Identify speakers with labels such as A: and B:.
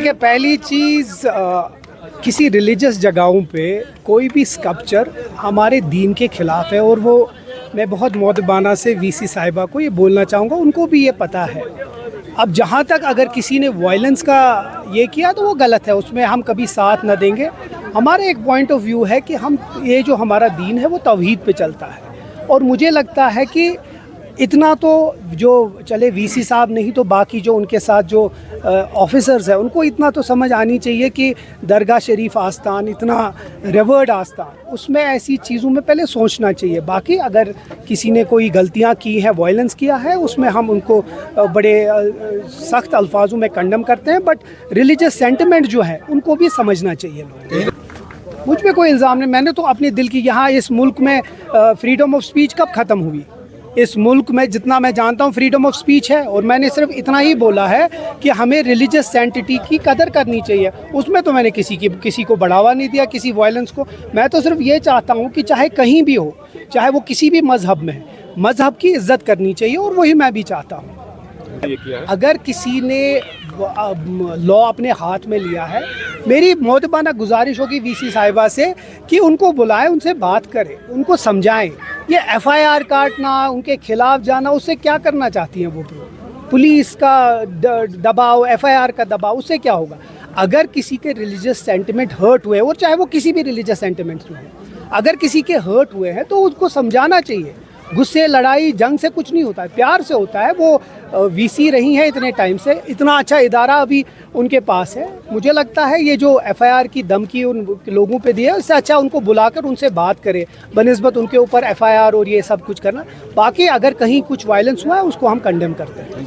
A: देखिए पहली चीज़ किसी रिलीजियस जगहों पे कोई भी स्कल्पचर हमारे दीन के ख़िलाफ़ है, और वो मैं बहुत मौदबाना से वीसी साहिबा को ये बोलना चाहूँगा, उनको भी ये पता है। अब जहाँ तक अगर किसी ने वायलेंस का ये किया तो वो गलत है, उसमें हम कभी साथ न देंगे। हमारा एक पॉइंट ऑफ व्यू है कि हम ये जो हमारा दीन है वो तौहीद पे चलता है, और मुझे लगता है कि इतना तो जो चले वीसी साहब नहीं तो बाकी जो उनके साथ जो ऑफिसर्स हैं उनको इतना तो समझ आनी चाहिए कि दरगाह शरीफ आस्थान इतना रेवर्ड आस्थान, उसमें ऐसी चीज़ों में पहले सोचना चाहिए। बाकी अगर किसी ने कोई गलतियां की हैं, वायलेंस किया है, उसमें हम उनको बड़े सख्त अल्फाजों में कंडम करते हैं, बट रिलीजियस सेंटिमेंट जो है उनको भी समझना चाहिए लोग। मुझ पे कोई इल्ज़ाम नहीं, मैंने तो अपने दिल की, यहाँ इस मुल्क में फ्रीडम ऑफ स्पीच कब ख़त्म हुई? इस मुल्क में जितना मैं जानता हूँ फ्रीडम ऑफ स्पीच है, और मैंने सिर्फ इतना ही बोला है कि हमें रिलीजियस सेंटिटी की कदर करनी चाहिए। उसमें तो मैंने किसी को बढ़ावा नहीं दिया, किसी वायलेंस को। मैं तो सिर्फ ये चाहता हूँ कि चाहे कहीं भी हो, चाहे वो किसी भी मज़हब में है, मज़हब की इज़्ज़त करनी चाहिए, और वही मैं भी चाहता हूँ। अगर किसी ने लॉ अपने हाथ में लिया है, मेरी मोहतबाना गुजारिश होगी वीसी साहिबा से कि उनको बुलाएं, उनसे बात करें, उनको समझाएं। ये एफआईआर काटना, उनके खिलाफ जाना, उससे क्या करना चाहती हैं वो? पुलिस का दबाव, एफआईआर का दबाव, उससे क्या होगा? अगर किसी के रिलीजियस सेंटिमेंट हर्ट हुए, और चाहे वो किसी भी रिलीजियस सेंटिमेंट्स में हो, अगर किसी के हर्ट हुए हैं तो उसको समझाना चाहिए। गुस्से, लड़ाई, जंग से कुछ नहीं होता है, प्यार से होता है। वो वीसी रही हैं इतने टाइम से, इतना अच्छा इदारा अभी उनके पास है। मुझे लगता है ये जो एफआईआर की धमकी उन लोगों पे दी है, इससे अच्छा उनको बुलाकर उनसे बात करे बनिस्बत उनके ऊपर एफआईआर और ये सब कुछ करना। बाकी अगर कहीं कुछ वायलेंस हुआ है उसको हम कंडेम करते हैं।